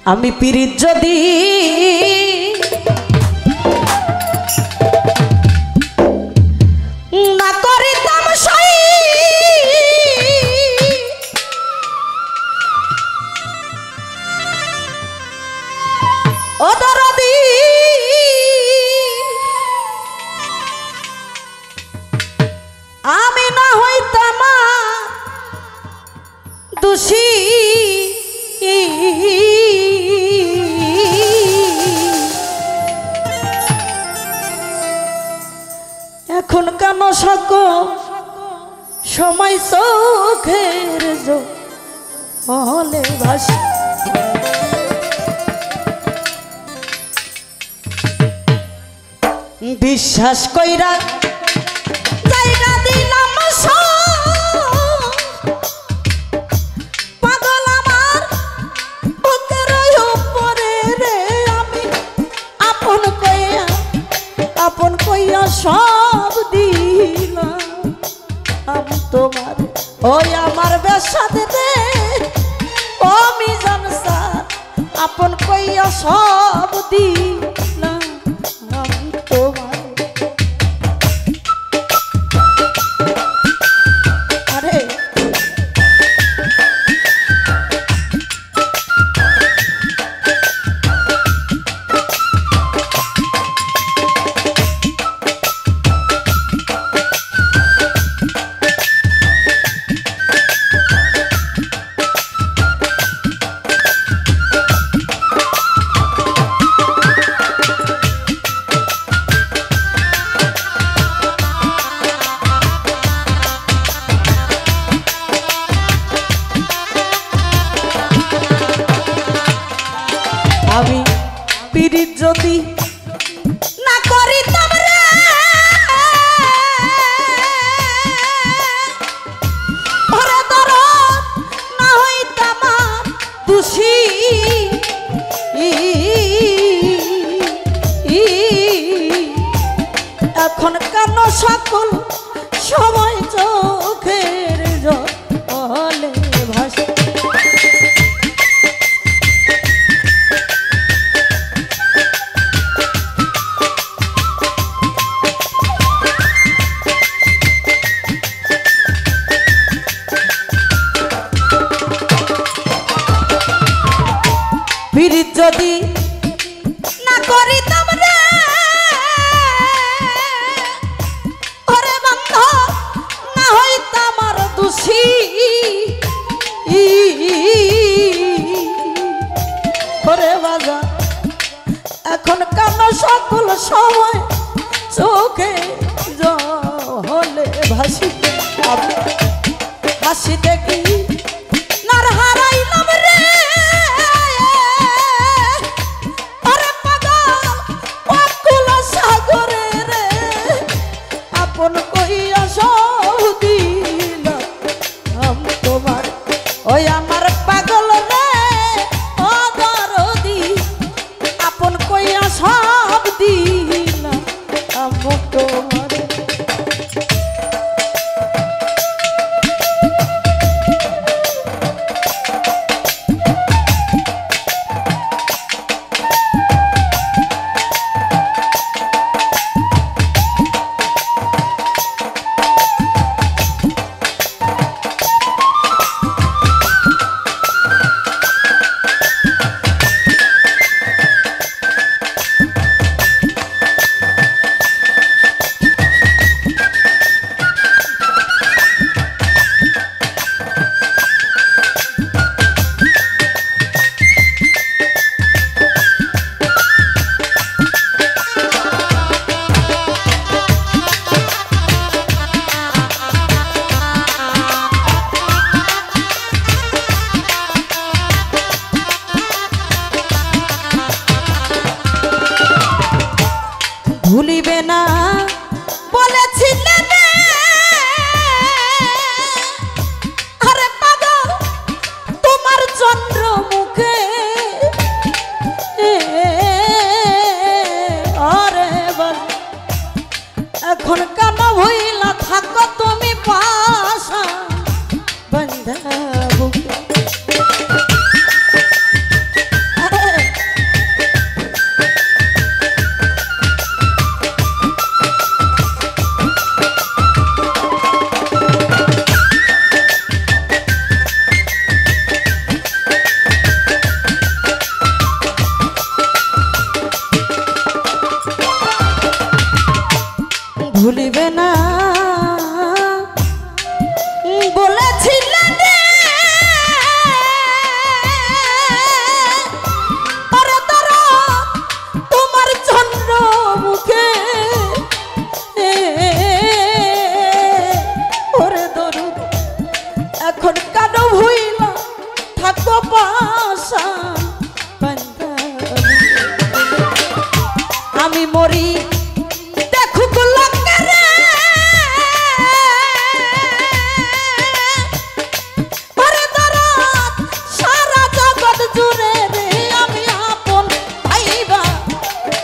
আমি পিরিত যদি না করিতাম সই ও দরদি আমি না হইতাম দোষী এখন কেন সকল সময় চোখের জলে ভাসে বিশ্বাস কইরা জায়গা দিলাম পাগল আমার বুকের উপরে রে আমি আপন কইয়া সব দিলাম আমি তোমার ওই আমার বেশাতে রে ও মিজান স্যার আপন কইয়া সব দিলাম আমি তোমার আরে আমি পিরিত যদি না করিতাম রে ওরে দরদ না হইতাম দোষী এখন কেন সকল সময় চোখের জলে ভাসে পিরিত যদি না করিতাম রে ওরে বন্ধ না হইতাম আর দোষী ওরে বাজা এখন কেন সকল সময় চোখে জলে ভাসি হাসি দেখি নার হারাইলাম রে আপন কইয়া সব দিলাম আমি তোমার ওই আমার পাগল রে ও দরদি আপন কইয়া সব দিলাম আমি তোমার পাশান বান্ধা আমি মরি দেখুক লোকে রে ওরে দরদ সারা জগৎ জুড়ে রে আমি আপন ভাইবা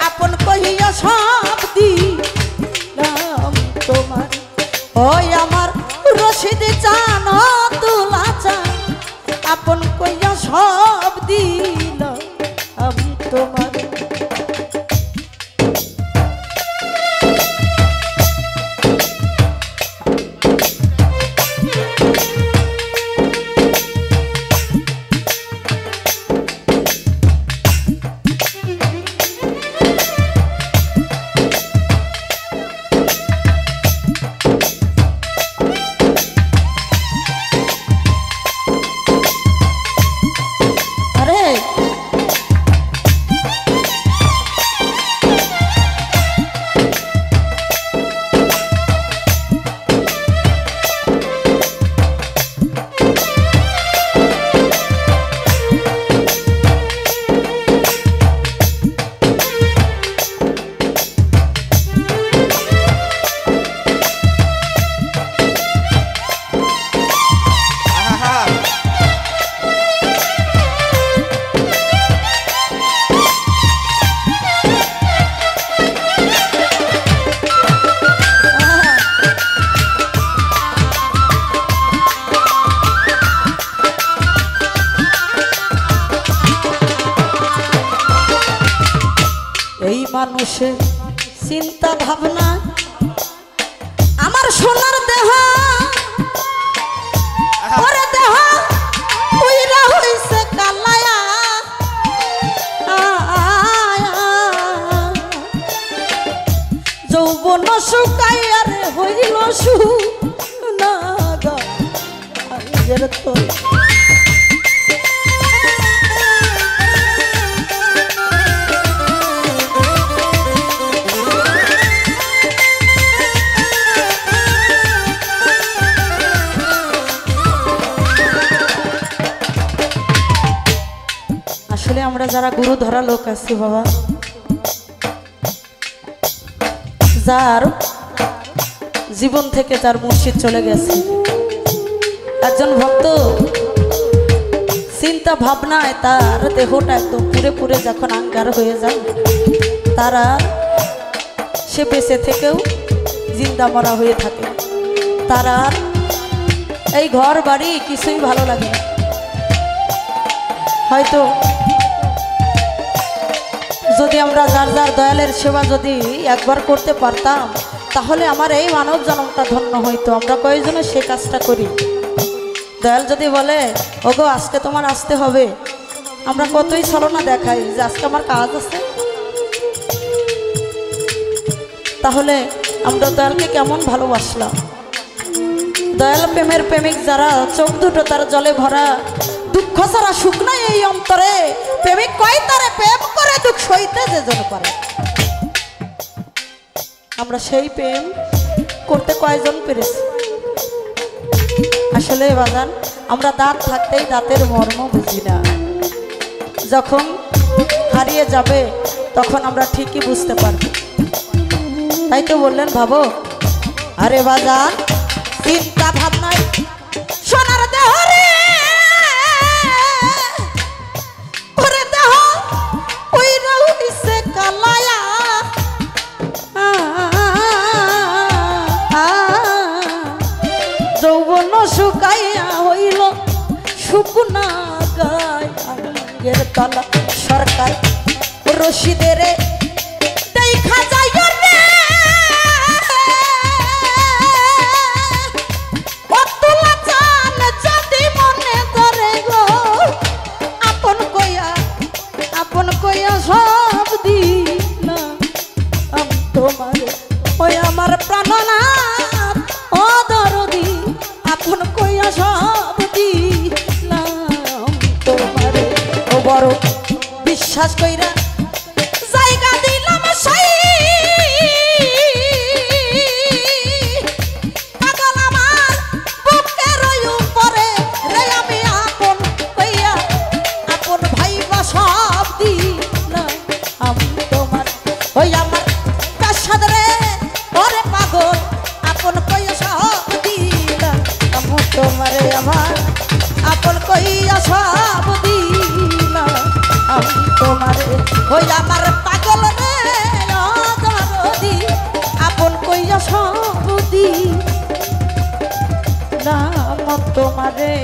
আপন কহিয়া সব দিলাম তোমার ওই আমার রশিদ চান তুলা চান আপন কইয়া সব দিলাম আমি তোমার মানুষের চিন্তা ভাবনা আমার সোনার দেহ ওরে দেহ উইরা হইছে কালায়া যৌবন শুকাইয়া রে হইল সুনাগা আইয়ের তো আমরা যারা গুরু ধরা লোক আছি বাবা যার জীবন থেকে তার মুর্শিদ চলে গেছে একজন ভক্ত চিন্তা ভাবনায় তার দেহটা একদম পুরে পুরে যখন আঙ্গার হয়ে যায় তারা সে বেঁচে থেকেও জিন্দা মরা হয়ে থাকে তারা এই ঘর বাড়ি কিছুই ভালো লাগে না হয়তো যদি আমরা যার যার দয়ালের সেবা যদি একবার করতে পারতাম তাহলে আমার এই মানব জন্মটা ধন্য হইতো আমরা কয়েকজনে সে কাজটা করি দয়াল যদি বলে ওগো আজকে তোমার আসতে হবে আমরা কতই ছলনা দেখাই যে আজকে আমার কাজ আছে তাহলে আমরা দয়ালকে কেমন ভালোবাসলাম দয়াল প্রেমের প্রেমিক যারা চোখ দুটো তার জলে ভরা দুঃখ ছাড়া সুখ নাই এই অন্তরে প্রেমিক কয় তারে প্রেম করে দুঃখ সইতে যে জন পারে আমরা সেই প্রেম করতে কয়জন পেরেছি আসলে বাজান আমরা দাঁত থাকতেই দাঁতের মর্ম বুঝি না যখন হারিয়ে যাবে তখন আমরা ঠিকই বুঝতে পারব তাই তো বললেন ভাবো আরে বাজান চিন্তা ভাবনায় সোনার দেহ রে ওরে দেহ ওইরা হইছে কালায়া যৌবন শুকাইয়া হইল শুকনা গায় আঙ্গের তলা সরকার রশিদের দেখা যায় রে অতুলা চান যদি মনে ধরে গো আপন কইয়া সব দিনা তোমার ওই আমার প্রাণনাথ ও দরদি আপন কইয়া সব দিলাম তোমার ও বড় বিশ্বাস কইরা জায়গা দিলাম সাই পাগল আমার বুকের উপরে রে আমি আপন কইয়া কইয়া সব দিলাম আমি তোমারে ওই আমার পাগল রে অগরদি আপন কইয়া সব দিলাম তোমারে